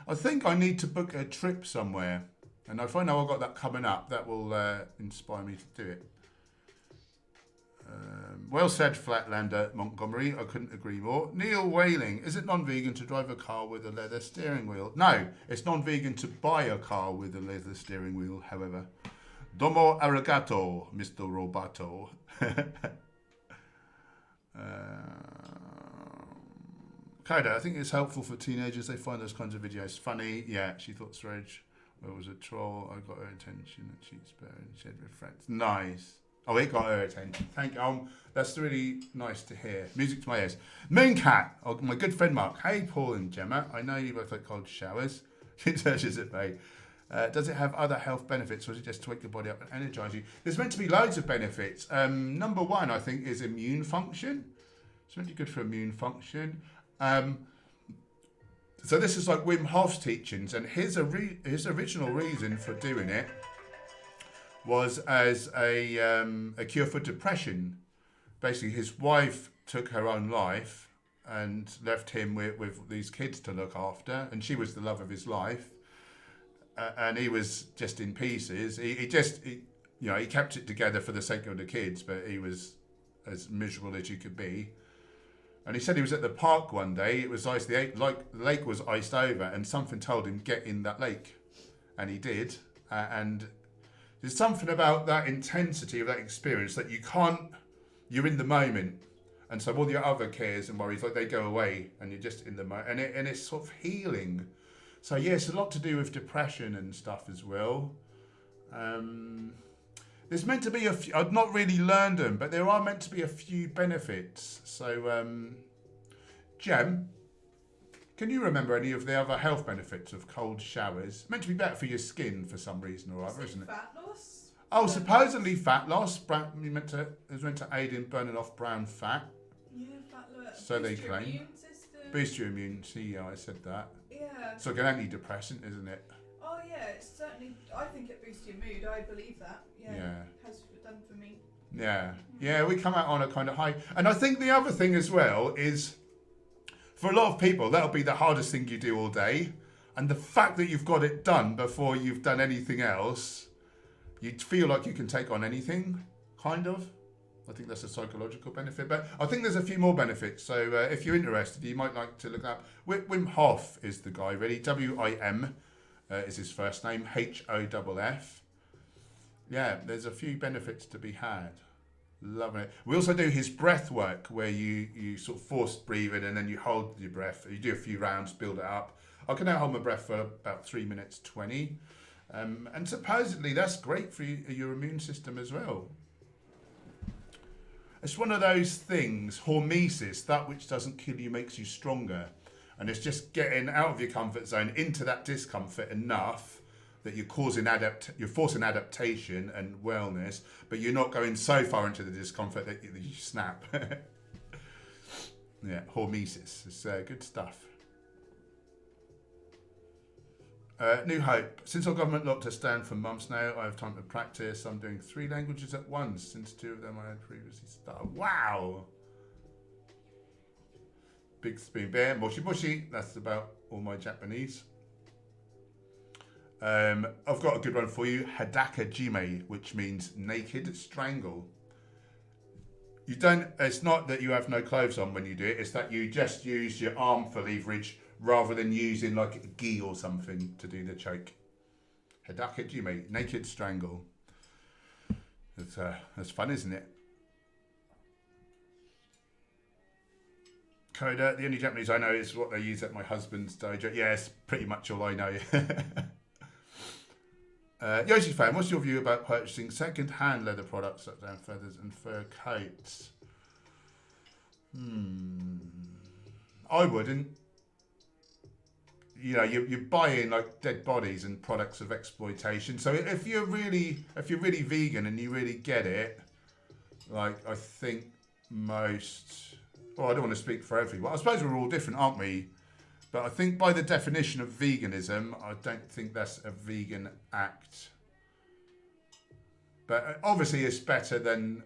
I think I need to book a trip somewhere, and if I know I've got that coming up, that will inspire me to do it. Well said, Flatlander Montgomery. I couldn't agree more. Neil Whaling, is it non-vegan to drive a car with a leather steering wheel? No, it's non-vegan to buy a car with a leather steering wheel, however. Domo arigato, Mr. Roboto. Koda, I think it's helpful for teenagers. They find those kinds of videos funny. Yeah, she thought Sreg was a troll. I got her attention and she's better and shared with friends. Nice. Oh, it got her attention. Thank you. That's really nice to hear. Music to my ears. Mooncat, my good friend Mark. Hey, Paul and Gemma. I know you both like cold showers. She searches it, mate. Does it have other health benefits, or is it just to wake the body up and energise you? There's meant to be loads of benefits. Number one, I think, is immune function. It's meant to be good for immune function. So this is like Wim Hof's teachings, and his original reason for doing it was as a cure for depression. Basically, his wife took her own life and left him with these kids to look after, and she was the love of his life. And he was just in pieces. He kept it together for the sake of the kids, but he was as miserable as you could be. And he said he was at the park one day. It was ice. The lake was iced over, and something told him get in that lake, and he did. And there's something about that intensity of that experience that you can't you're in the moment. And so all your other cares and worries, like they go away and you're just in the moment. And it's sort of healing. So yeah, it's a lot to do with depression and stuff as well. There's meant to be a few, I've not really learned them, but there are meant to be a few benefits. So, Gem, can you remember any of the other health benefits of cold showers? Meant to be better for your skin for some reason or other, isn't it? Fat loss? Oh, supposedly fat loss. It was meant to aid in burning off brown fat. Yeah, fat loss. So they Boost your claim. immune system. Boost your immune. See, yeah, I said that. Yeah. It's like an antidepressant, isn't it? Oh yeah, it's certainly. I think it boosts your mood. I believe that. Yeah. Yeah. Has done for me. Yeah. Yeah, we come out on a kind of high. And I think the other thing as well is, for a lot of people, that'll be the hardest thing you do all day. And the fact that you've got it done before you've done anything else, you feel like you can take on anything, kind of. I think that's a psychological benefit. But I think there's a few more benefits. So if you're interested, you might like to look up. Wim Hof is the guy, really. W-I-M is his first name. H-O-F-F. Yeah, there's a few benefits to be had. Loving it. We also do his breath work, where you sort of force breathing and then you hold your breath. You do a few rounds, build it up. I can now hold my breath for about 3 minutes 20. And supposedly that's great for your immune system as well. It's one of those things, hormesis, that which doesn't kill you makes you stronger. And it's just getting out of your comfort zone into that discomfort enough that you're forcing adaptation and wellness, but you're not going so far into the discomfort that you snap. Yeah, hormesis. It's good stuff. New Hope. Since our government locked us down for months now, I have time to practice. I'm doing 3 languages at once, since 2 of them I had previously started. Wow! Big Spoon Bear. Moshi Moshi. That's about all my Japanese. I've got a good one for you. Hadaka Jime, which means naked strangle. It's not that you have no clothes on when you do it, it's that you just use your arm for leverage rather than using like a gi or something to do the choke. Hadaka Jime, naked strangle. That's fun, isn't it? Coda, the only Japanese I know is what they use at my husband's dojo. Yeah, it's pretty much all I know. Yoshi fan, what's your view about purchasing second-hand leather products such as feathers and fur coats? I wouldn't. You know, you're buying like dead bodies and products of exploitation. So if you're really vegan and you really get it, like I think most. Well, I don't want to speak for everyone. I suppose we're all different, aren't we? But I think by the definition of veganism, I don't think that's a vegan act. But obviously it's better than,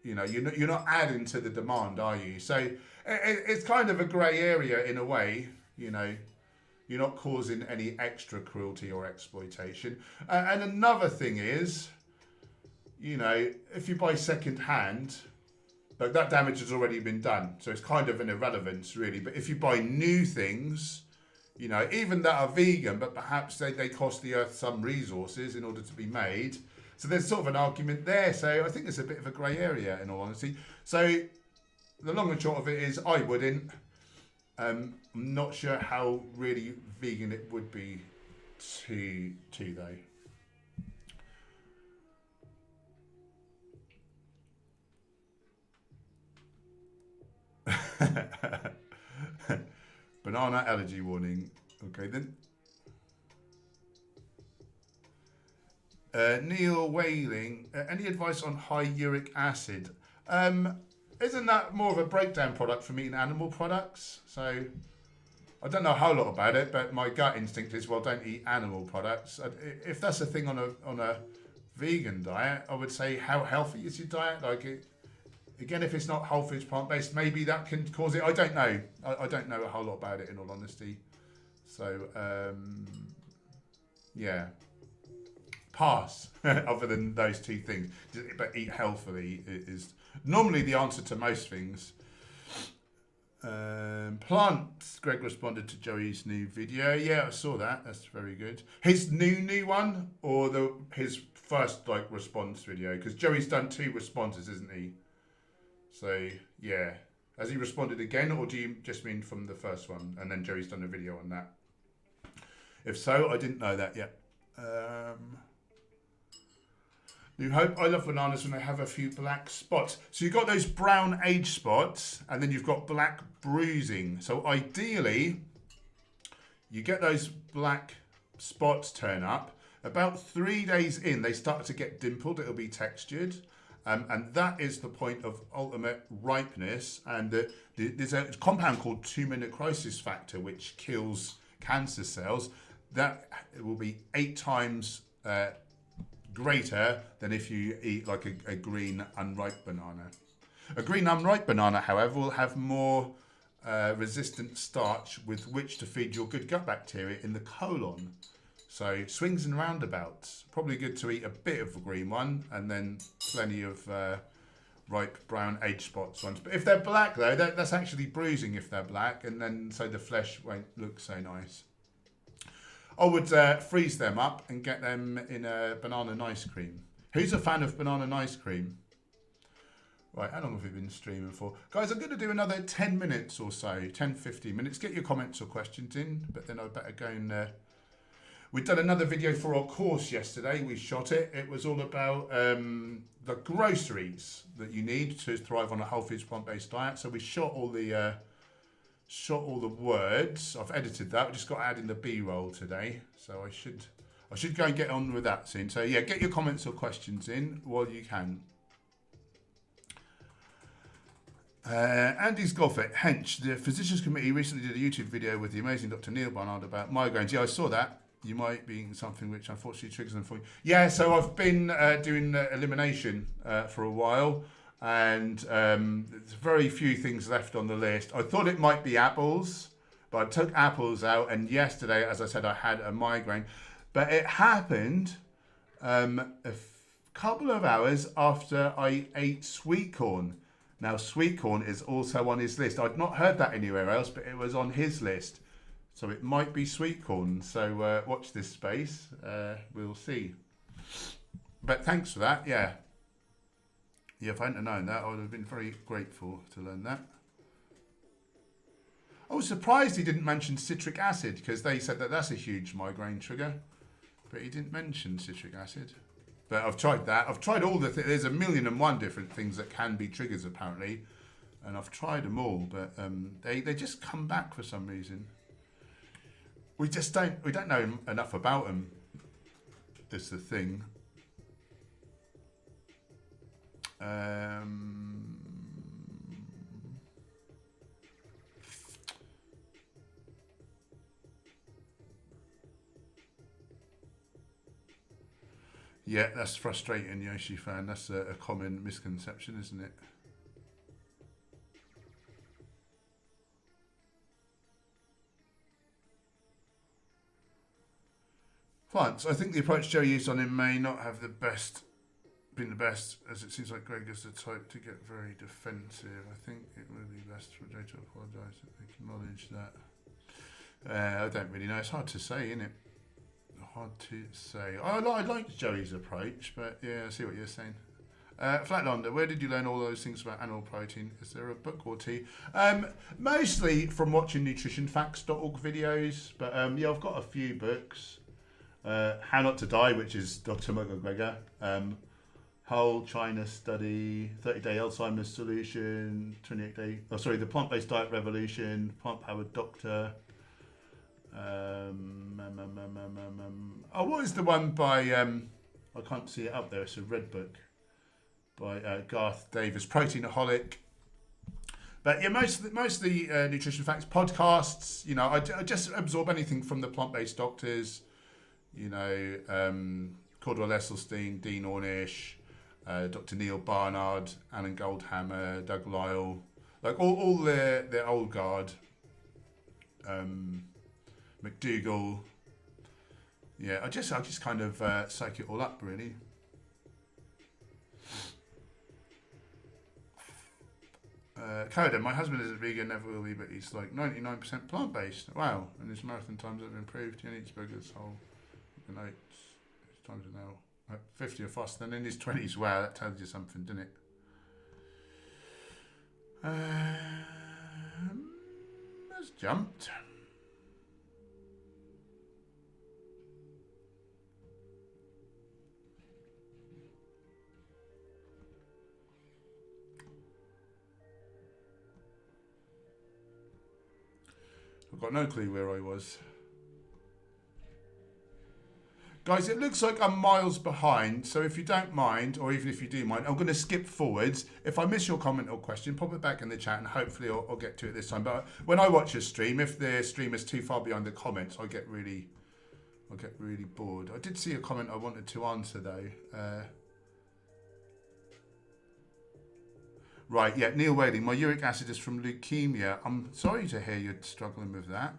you know, you're not adding to the demand, are you? So it's kind of a grey area in a way, you know. You're not causing any extra cruelty or exploitation. And another thing is, you know, if you buy second hand, like that damage has already been done. So it's kind of an irrelevance, really. But if you buy new things, you know, even that are vegan, but perhaps they cost the earth some resources in order to be made. So there's sort of an argument there. So I think it's a bit of a grey area, in all honesty. So the long and short of it is I wouldn't. I'm not sure how really vegan it would be to though. Banana allergy warning. Okay then. Neil Whaling. Any advice on high uric acid? Isn't that more of a breakdown product from eating animal products? So I don't know a whole lot about it, but my gut instinct is, well, don't eat animal products. If that's a thing on a vegan diet, I would say, how healthy is your diet? Like again, if it's not whole foods, plant-based, maybe that can cause it. I don't know. I don't know a whole lot about it, in all honesty. So, yeah. Pass, other than those two things. But eat healthily is normally the answer to most things. Plants. Greg responded to Joey's new video. Yeah, I saw that. That's very good. His new one, or his first response video? Because Joey's done 2 responses, isn't he? So yeah, has he responded again, or do you just mean from the first one? And then Joey's done a video on that. If so, I didn't know that yet. New Hope, I love bananas when they have a few black spots. So you've got those brown age spots, and then you've got black bruising. So ideally, you get those black spots turn up. About 3 days in, they start to get dimpled. It'll be textured. And that is the point of ultimate ripeness. And there's a compound called tumor necrosis factor, which kills cancer cells. That will be 8 times greater than if you eat like a green unripe banana. A green unripe banana, however, will have more resistant starch with which to feed your good gut bacteria in the colon. So swings and roundabouts. Probably good to eat a bit of a green one and then plenty of ripe brown age spots ones. But if they're black though, that's actually bruising if they're black, and then so the flesh won't look so nice. I would freeze them up and get them in a banana ice cream. Who's a fan of banana ice cream? Right, how long have we been streaming for? Guys, I'm going to do another 10 minutes or so, 10, 15 minutes. Get your comments or questions in, but then I'd better go and... We'd done another video for our course yesterday. We shot it. It was all about the groceries that you need to thrive on a whole foods plant-based diet. So we shot all the words. I've edited that. We just got to add in the B-roll today. So I should go and get on with that soon. So yeah, get your comments or questions in while you can. Andy's Golf at Hench. The Physicians Committee recently did a YouTube video with the amazing Dr. Neil Barnard about migraines. Yeah, I saw that. You might be eating something which unfortunately triggers them for you. Yeah, so I've been doing elimination for a while, and there's very few things left on the list. I thought it might be apples, but I took apples out, and yesterday, as I said, I had a migraine. But it happened couple of hours after I ate sweet corn. Now, sweet corn is also on his list. I'd not heard that anywhere else, but it was on his list. So it might be sweet corn. So watch this space. We'll see. But thanks for that. Yeah. Yeah, if I hadn't known that, I would have been very grateful to learn that. I was surprised he didn't mention citric acid, because they said that that's a huge migraine trigger. But he didn't mention citric acid. But I've tried that. I've tried all the there's 1,000,001 different things that can be triggers apparently, and I've tried them all, but they just come back for some reason. We don't know enough about them. That's the thing. Yeah, that's frustrating, Yoshi fan. That's a common misconception, isn't it? Plants. I think the approach Joe used on him may not have been the best, as it seems like Greg is the type to get very defensive. I think it would be best for Joe to apologise and acknowledge that. I don't really know. It's hard to say, isn't it? Hard to say. I liked Joey's approach, but yeah, I see what you're saying. Flatlander, where did you learn all those things about animal protein? Is there a book or two? Mostly from watching nutritionfacts.org videos, but yeah, I've got a few books. How Not to Die, which is Dr. McGregor. Whole China Study, 30-Day Alzheimer's Solution, 28-Day... Oh, sorry, The Plant-Based Diet Revolution, Plant-Powered Doctor. Oh, what is the one by... I can't see it up there. It's a red book by Garth Davis, Proteinaholic. But yeah, most of the nutrition facts podcasts. You know, I just absorb anything from the plant-based doctors. You know, Cordwell Esselstyn, Dean Ornish, Dr. Neil Barnard, Alan Goldhammer, Doug Lyle, like all the old guard. McDougall. Yeah, I just kind of soak it all up, really. Coda, my husband is a vegan, never will be, but he's like 99% plant-based. Wow, and his marathon times have improved. He eats burgers whole nights. His times are now 50 or faster than in his 20s. Wow, that tells you something, doesn't it? Has jumped. I've got no clue where I was. Guys, it looks like I'm miles behind, so if you don't mind, or even if you do mind, I'm going to skip forwards. If I miss your comment or question, pop it back in the chat and hopefully I'll get to it this time. But when I watch a stream, if the stream is too far behind the comments, I get really bored. I did see a comment I wanted to answer though. Right, yeah, Neil Whaling, my uric acid is from leukemia. I'm sorry to hear you're struggling with that.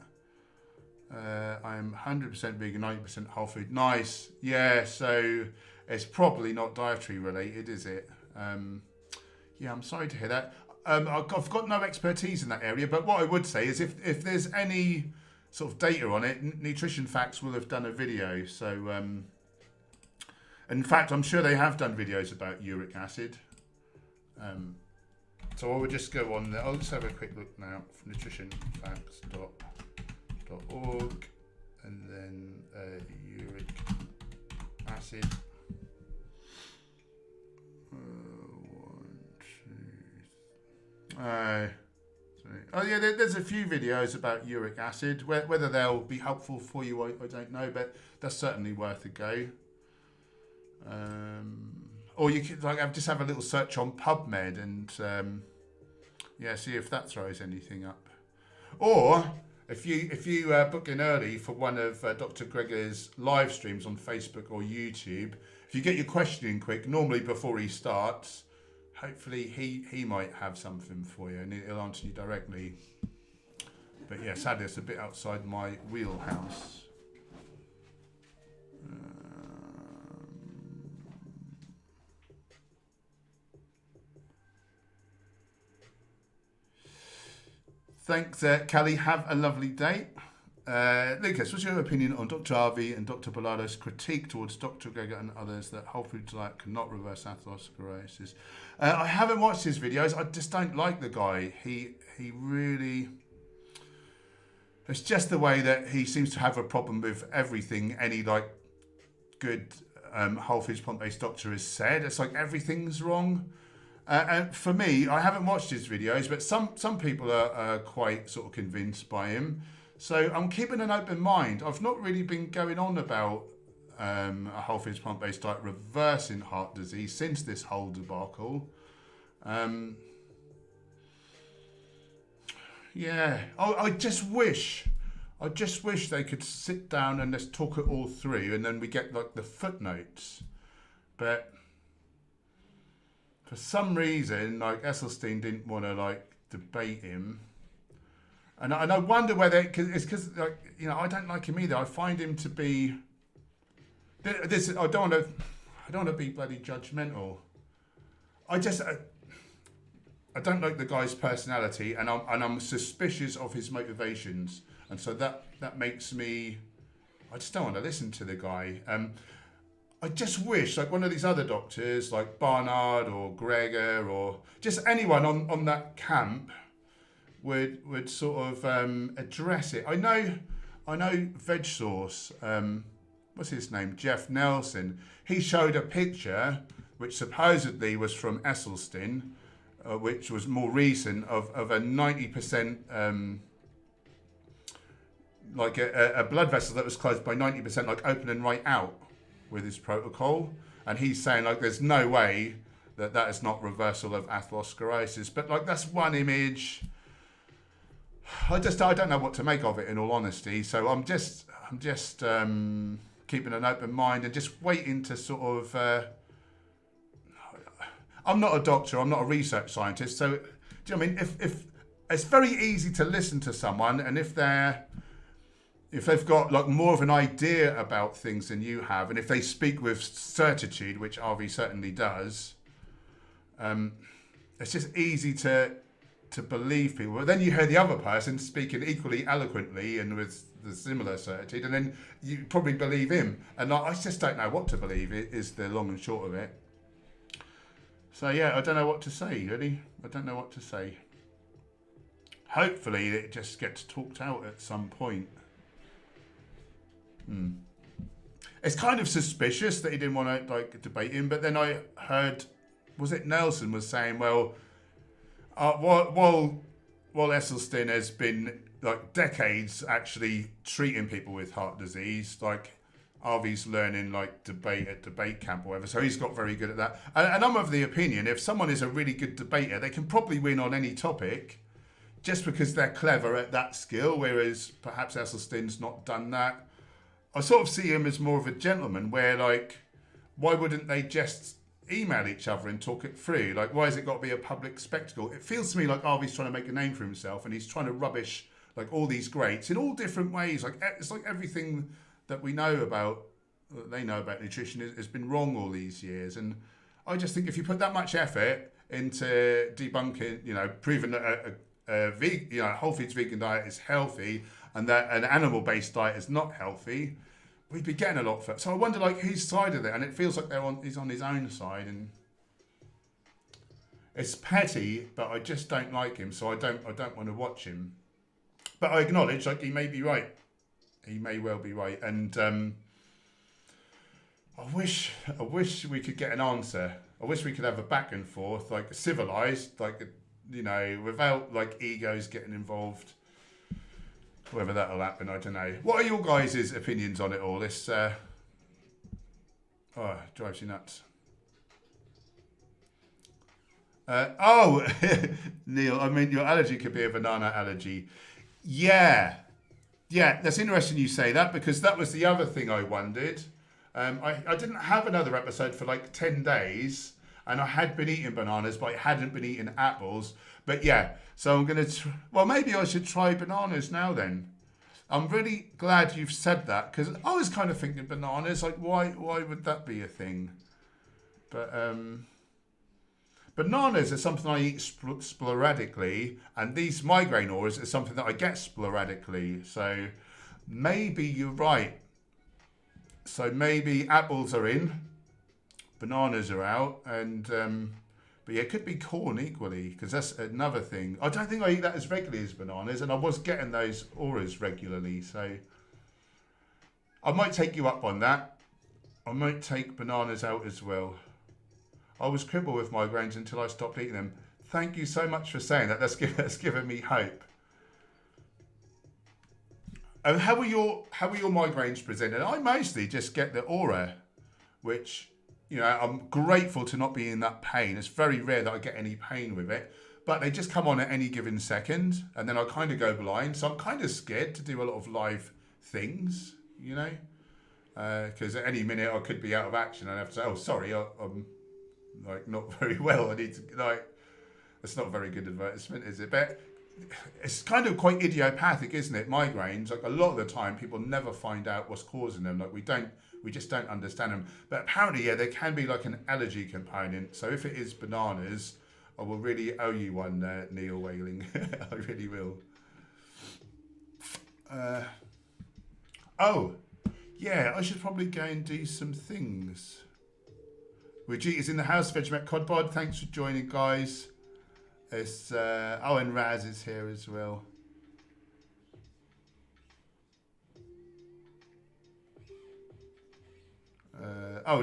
I'm 100% vegan, 90% whole food. Nice. Yeah, so it's probably not dietary related, is it? Yeah, I'm sorry to hear that. I've got no expertise in that area, but what I would say is if there's any sort of data on it, Nutrition Facts will have done a video. So, in fact, I'm sure they have done videos about uric acid. So I would just go on there. I'll just have a quick look now from nutritionfacts.org and then uric acid. 1, 2, 3. Oh yeah, there's a few videos about uric acid. Whether they'll be helpful for you, I don't know, but that's certainly worth a go. Or you could just have a little search on PubMed and yeah, see if that throws anything up. Or if you book in early for one of Dr. Gregor's live streams on Facebook or YouTube, if you get your question in quick, normally before he starts, hopefully he might have something for you and he'll answer you directly. But yeah, sadly it's a bit outside my wheelhouse. Thanks, Kelly. Have a lovely day. Lucas, what's your opinion on Dr. Harvey and Dr. Bilardo's critique towards Dr. Gregor and others that whole food diet cannot reverse atherosclerosis? I haven't watched his videos. I just don't like the guy. He really... It's just the way that he seems to have a problem with everything any good whole foods plant-based doctor has said. It's like everything's wrong. And for me, I haven't watched his videos, but some people are quite sort of convinced by him. So I'm keeping an open mind. I've not really been going on about a whole foods plant-based diet reversing heart disease since this whole debacle. Yeah, I just wish they could sit down and just talk it all through, and then we get the footnotes. But for some reason, Esselstyn didn't want to debate him, and I wonder whether it's because I don't like him either. I find him to be this. I don't want to be bloody judgmental. I don't like the guy's personality, and I'm suspicious of his motivations, and so that makes me. I just don't want to listen to the guy. I just wish one of these other doctors, like Barnard or Gregor or just anyone on that camp, would sort of address it. I know Veg Source. What's his name? Jeff Nelson. He showed a picture which supposedly was from Esselstyn, which was more recent, of a 90%, a blood vessel that was closed by 90%, opening right out with his protocol. And he's saying there's no way that is not reversal of atherosclerosis. But that's one image. I don't know what to make of it, in all honesty. So I'm just keeping an open mind and just waiting to sort of. I'm not a doctor. I'm not a research scientist. So, do you know what I mean? If it's very easy to listen to someone, and if they've got more of an idea about things than you have, and if they speak with certitude, which Harvey certainly does, it's just easy to believe people. But then you hear the other person speaking equally eloquently and with the similar certitude, and then you probably believe him. And I just don't know what to believe. It is the long and short of it. So yeah, I don't know what to say, really. I don't know what to say. hopefully it just gets talked out at some point. It's kind of suspicious that he didn't want to like debate him, but then I heard, was it Nelson was saying, well, while Esselstyn has been like decades actually treating people with heart disease, like Harvey's learning like debate at debate camp or whatever, so he's got very good at that. And I'm of the opinion, if someone is a really good debater, they can probably win on any topic just because they're clever at that skill, whereas perhaps Esselstyn's not done that. I sort of see him as more of a gentleman where, like, why wouldn't they just email each other and talk it through? Like, why has it got to be a public spectacle? It feels to me like Harvey's trying to make a name for himself and he's trying to rubbish, like, all these greats in all different ways. Like, it's like everything that we know about, they know about nutrition has been wrong all these years. And I just think if you put that much effort into debunking, you know, proving that a whole foods vegan diet is healthy and that an animal-based diet is not healthy, we'd be getting a lot further. So I wonder, like, whose side of it, and it feels like he's on his own side, and it's petty, but I just don't like him, so I don't want to watch him. But I acknowledge, like, he may be right. He may well be right, and I wish we could get an answer. I wish we could have a back and forth, like civilized, like, you know, without like egos getting involved. Whether that'll happen, I don't know. What are your guys' opinions on it all? This it drives you nuts. Neil, I mean, your allergy could be a banana allergy. Yeah, that's interesting you say that, because that was the other thing I wondered. I didn't have another episode for like 10 days, and I had been eating bananas, but I hadn't been eating apples. But yeah, so I'm going to... Well, maybe I should try bananas now then. I'm really glad you've said that, because I was kind of thinking bananas, like why would that be a thing? But bananas are something I eat sporadically, and these migraine auras are something that I get sporadically. So maybe you're right. So maybe apples are in, bananas are out, and but yeah, it could be corn equally, because that's another thing. I don't think I eat that as regularly as bananas, and I was getting those auras regularly, so I might take you up on that. I might take bananas out as well. I was crippled with migraines until I stopped eating them. Thank you so much for saying that. That's given me hope. And how are your migraines presented? I mostly just get the aura, which, you know, I'm grateful to not be in that pain. It's very rare that I get any pain with it, but they just come on at any given second, and then I kind of go blind. So I'm kind of scared to do a lot of live things, you know, because at any minute I could be out of action and I have to say, oh, sorry, I'm like not very well. I need to, like, it's not a very good advertisement, is it? But it's kind of quite idiopathic, isn't it? Migraines, like a lot of the time, people never find out what's causing them. Like we just don't understand them. But apparently, yeah, there can be like an allergy component. So if it is bananas, I will really owe you one, Neil Whaling. I really will. Oh, yeah, I should probably go and do some things. Vegeta's is in the house. Vegemet Codbod, thanks for joining, guys. It's and Raz is here as well.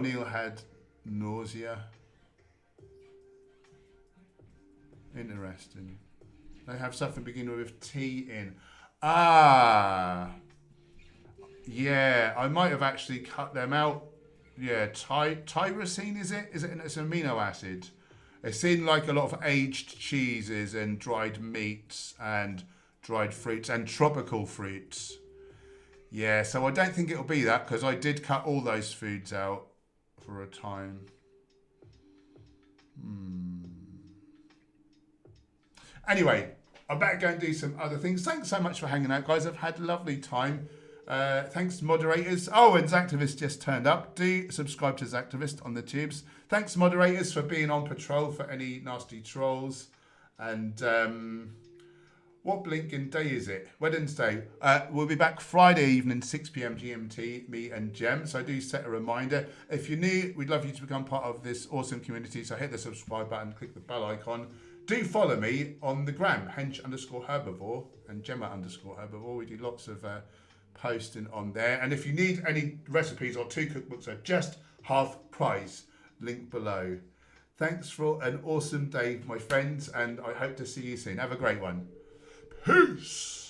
Neil had nausea. Interesting. They have something beginning with T in. Yeah, I might have actually cut them out. Yeah, tyrosine, is it? It's an amino acid. It's in like a lot of aged cheeses and dried meats and dried fruits and tropical fruits. Yeah, so I don't think it'll be that, because I did cut all those foods out for a time. Anyway, I better go and do some other things. Thanks so much for hanging out, guys. I've had a lovely time. Thanks, moderators. And Zactivist just turned up. Do subscribe to Zactivist on the tubes. Thanks, moderators, for being on patrol for any nasty trolls. And what blinking day is it? Wednesday. We'll be back Friday evening, 6 p.m. GMT, me and Gem. So do set a reminder. If you're new, we'd love you to become part of this awesome community. So hit the subscribe button, click the bell icon. do follow me on the gram, hench_herbivore and Gemma_herbivore. We do lots of posting on there. And if you need any recipes or 2 cookbooks are just half price, link below. Thanks for an awesome day, my friends, and I hope to see you soon. Have a great one. Peace.